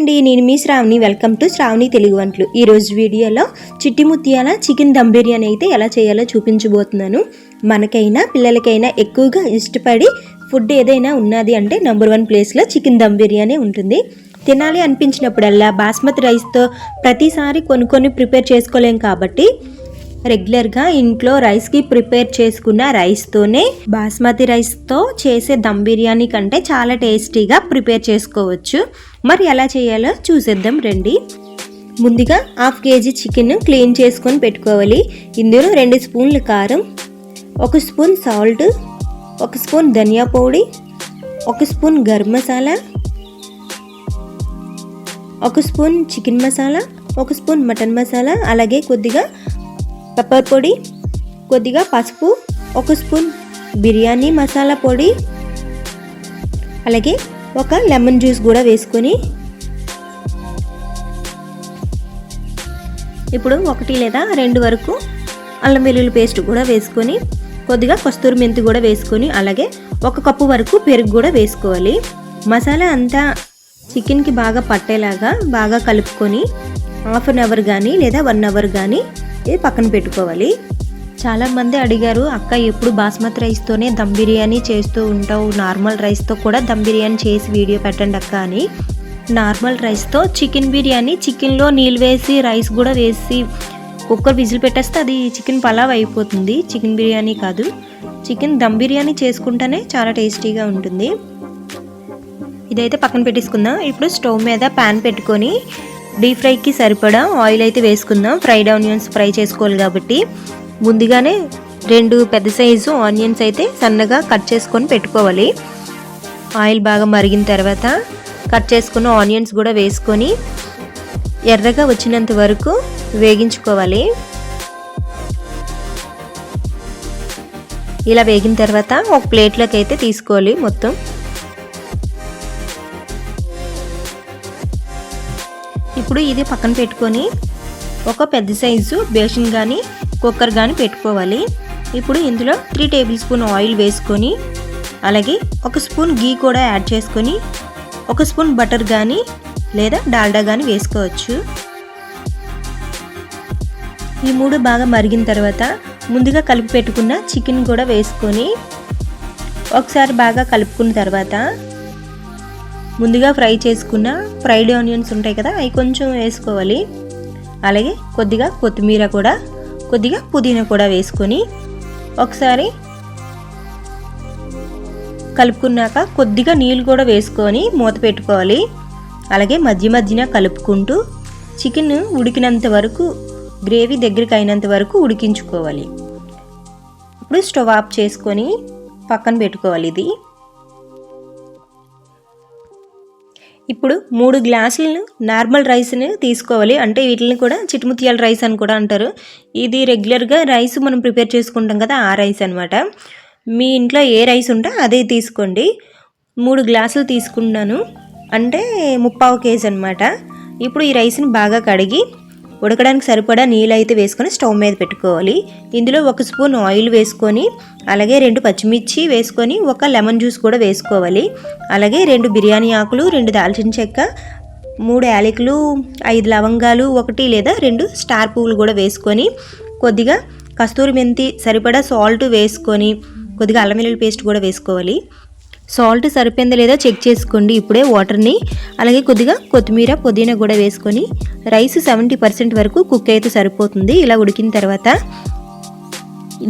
నేను మీ Shravani. Welcome to Shravani Telugu వంటలు. ఈరోజు వీడియోలో చిట్టి ముత్యాల చికెన్ దమ్ బిర్యానీ అయితే ఎలా చేయాలో చూపించబోతున్నాను. మనకైనా పిల్లలకైనా ఎక్కువగా ఇష్టపడి ఫుడ్ ఏదైనా ఉన్నది అంటే నెంబర్ 1 ప్లేస్లో చికెన్ దమ్ బిర్యానీ ఉంటుంది. తినాలి అనిపించినప్పుడల్లా బాస్మతి రైస్తో ప్రతిసారి కొన్ని ప్రిపేర్ చేసుకోలేం కాబట్టి రెగ్యులర్గా ఇంట్లో రైస్కి ప్రిపేర్ చేసుకున్న రైస్తోనే బాస్మతి రైస్తో చేసే దమ్ బిర్యానీ కంటే చాలా టేస్టీగా ప్రిపేర్ చేసుకోవచ్చు. మరి ఎలా చేయాలో చూసేద్దాం రండి. ముందుగా 1/2 కేజీ చికెన్ క్లీన్ చేసుకొని పెట్టుకోవాలి. ఇందులో 2 స్పూన్లు కారం, 1 స్పూన్ సాల్ట్, 1 స్పూన్ ధనియా పొడి, 1 spoon garam masala, 1 spoon chicken masala, 1 spoon mutton masala, అలాగే కొద్దిగా పెప్పర్ పొడి, కొద్దిగా పసుపు, 1 స్పూన్ బిర్యానీ మసాలా పొడి, అలాగే 1 లెమన్ జ్యూస్ కూడా వేసుకొని ఇప్పుడు 1 లేదా 2 వరకు అల్లం వెల్లుల్లి పేస్ట్ కూడా వేసుకొని కొద్దిగా కస్తూరి మెంతి కూడా వేసుకొని అలాగే 1 కప్పు వరకు పెరుగు కూడా వేసుకోవాలి. మసాలా అంతా చికెన్కి బాగా పట్టేలాగా బాగా కలుపుకొని 1/2 అవర్ కానీ లేదా 1 అవర్ కానీ పక్కన పెట్టుకోవాలి. చాలామంది అడిగారు, అక్క ఎప్పుడు బాస్మతి రైస్తోనే దమ్ బిర్యానీ చేస్తూ ఉంటావు, నార్మల్ రైస్తో కూడా దమ్ బిర్యానీ చేసి వీడియో పెట్టండి అక్క అని. నార్మల్ రైస్తో చికెన్ బిర్యానీ చికెన్లో నీళ్ళు వేసి రైస్ కూడా వేసి కుక్కర్ విజిల్ పెట్టేస్తే అది చికెన్ పలావ్ అయిపోతుంది. చికెన్ బిర్యానీ కాదు, చికెన్ దమ్ బిర్యానీ చేసుకుంటేనే చాలా టేస్టీగా ఉంటుంది. ఇదైతే పక్కన పెట్టేసుకుందాం. ఇప్పుడు స్టవ్ మీద ప్యాన్ పెట్టుకొని డీప్ ఫ్రైకి సరిపడా ఆయిల్ అయితే వేసుకుందాం. ఫ్రైడ్ ఆనియన్స్ ఫ్రై చేసుకోవాలి కాబట్టి ముందుగానే 2 పెద్ద సైజు ఆనియన్స్ అయితే సన్నగా కట్ చేసుకొని పెట్టుకోవాలి. ఆయిల్ బాగా మరిగిన తర్వాత కట్ చేసుకున్న ఆనియన్స్ కూడా వేసుకొని ఎర్రగా వచ్చినంత వరకు వేగించుకోవాలి. ఇలా వేగిన తర్వాత ఒక ప్లేట్లోకి అయితే తీసుకోవాలి. మొత్తం ఇప్పుడు ఇది పక్కన పెట్టుకొని ఒక పెద్ద సైజు బేషన్ కానీ కుక్కర్ కానీ పెట్టుకోవాలి. ఇప్పుడు ఇందులో 3 టేబుల్ స్పూన్ ఆయిల్ వేసుకొని అలాగే 1 స్పూన్ గీ కూడా యాడ్ చేసుకొని 1 స్పూన్ బటర్ కానీ లేదా డాల్డా కానీ వేసుకోవచ్చు. ఈ 3 బాగా మరిగిన తర్వాత ముందుగా కలిపి పెట్టుకున్న చికెన్ కూడా వేసుకొని ఒకసారి బాగా కలుపుకున్న తర్వాత ముందుగా ఫ్రై చేసుకున్న ఫ్రైడ్ ఆనియన్స్ ఉంటాయి కదా, అవి కొంచెం వేసుకోవాలి. అలాగే కొద్దిగా కొత్తిమీర కూడా కొద్దిగా పుదీనా కూడా వేసుకొని ఒకసారి కలుపుకున్నాక కొద్దిగా నీళ్ళు కూడా వేసుకొని మూత పెట్టుకోవాలి. అలాగే మధ్యన కలుపుకుంటూ చికెన్ ఉడికినంత వరకు గ్రేవీ దగ్గరికి అయినంత వరకు ఉడికించుకోవాలి. ఇప్పుడు స్టవ్ ఆఫ్ చేసుకొని పక్కన పెట్టుకోవాలి. ఇది ఇప్పుడు 3 గ్లాసులను నార్మల్ రైస్ని తీసుకోవాలి. అంటే వీటిని కూడా చిట్టుముత్యాల రైస్ అని కూడా అంటారు. ఇది రెగ్యులర్గా రైస్ మనం ప్రిపేర్ చేసుకుంటాం కదా, ఆ రైస్ అనమాట. మీ ఇంట్లో ఏ రైస్ ఉంటే అదే తీసుకోండి. 3 గ్లాసులు తీసుకున్నాను అంటే 3/4 కేజీ అనమాట. ఇప్పుడు ఈ రైస్ని బాగా కడిగి ఉడకడానికి సరిపడా నీళ్ళు అయితే వేసుకొని స్టవ్ మీద పెట్టుకోవాలి. ఇందులో 1 స్పూన్ ఆయిల్ వేసుకొని అలాగే 2 పచ్చిమిర్చి వేసుకొని 1 లెమన్ జ్యూస్ కూడా వేసుకోవాలి. అలాగే 2 బిర్యానీ ఆకులు, 2 దాల్చిన చెక్క, 3 యాలకులు, 5 లవంగాలు, 1 లేదా 2 స్టార్ పువ్వులు కూడా వేసుకొని కొద్దిగా కస్తూరి మెంతి, సరిపడా సాల్ట్ వేసుకొని కొద్దిగా అల్లం వెల్లుల్లి పేస్ట్ కూడా వేసుకోవాలి. సాల్ట్ సరిపోయిందో లేదో చెక్ చేసుకోండి ఇప్పుడే వాటర్ని. అలాగే కొద్దిగా కొత్తిమీర పుదీనా కూడా వేసుకొని రైస్ 70% వరకు కుక్ అయితే సరిపోతుంది. ఇలా ఉడికిన తర్వాత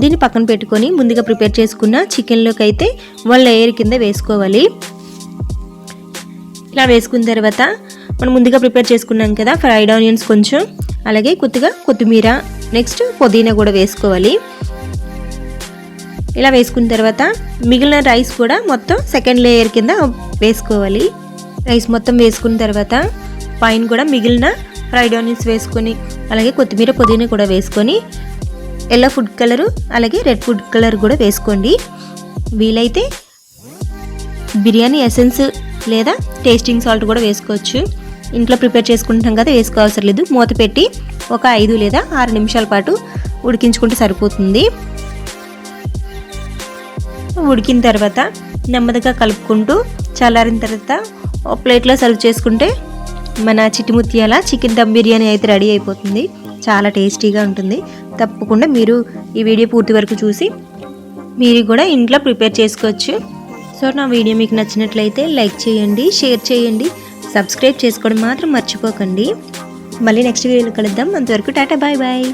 దీన్ని పక్కన పెట్టుకొని ముందుగా ప్రిపేర్ చేసుకున్న చికెన్లోకి అయితే 1 లేయర్ కింద వేసుకోవాలి. ఇలా వేసుకున్న తర్వాత మనం ముందుగా ప్రిపేర్ చేసుకున్నాం కదా ఫ్రైడ్ ఆనియన్స్ కొంచెం, అలాగే కొద్దిగా కొత్తిమీర, నెక్స్ట్ పుదీనా కూడా వేసుకోవాలి. ఇలా వేసుకున్న తర్వాత మిగిలిన రైస్ కూడా మొత్తం 2nd లేయర్ కింద వేసుకోవాలి. రైస్ మొత్తం వేసుకున్న తర్వాత పైన కూడా మిగిలిన ఫ్రైడ్ ఆనియన్స్ వేసుకొని అలాగే కొత్తిమీర పుదీనా కూడా వేసుకొని ఎల్లో ఫుడ్ కలరు అలాగే రెడ్ ఫుడ్ కలర్ కూడా వేసుకోండి. వీలైతే బిర్యానీ ఎసెన్స్ లేదా టేస్టింగ్ సాల్ట్ కూడా వేసుకోవచ్చు. ఇంట్లో ప్రిపేర్ చేసుకుంటాం కదా, వేసుకోవాల్సిన లేదు. మూత పెట్టి ఒక 5 లేదా 6 నిమిషాల పాటు ఉడికించుకుంటే సరిపోతుంది. ఉడికిన తర్వాత నెమ్మదిగా కలుపుకుంటూ చల్లారిన తర్వాత ప్లేట్లో సర్వ్ చేసుకుంటే మన చిట్టుముత్యాల చికెన్ దమ్ బిర్యానీ అయితే రెడీ అయిపోతుంది. చాలా టేస్టీగా ఉంటుంది. తప్పకుండా మీరు ఈ వీడియో పూర్తి వరకు చూసి మీరు కూడా ఇంట్లో ప్రిపేర్ చేసుకోవచ్చు. సో నా వీడియో మీకు నచ్చినట్లయితే లైక్ చేయండి, షేర్ చేయండి, సబ్స్క్రైబ్ చేసుకోవడం మాత్రం మర్చిపోకండి. మళ్ళీ నెక్స్ట్ వీడియోలో కలుద్దాం. అంతవరకు టాటా బాయ్ బాయ్.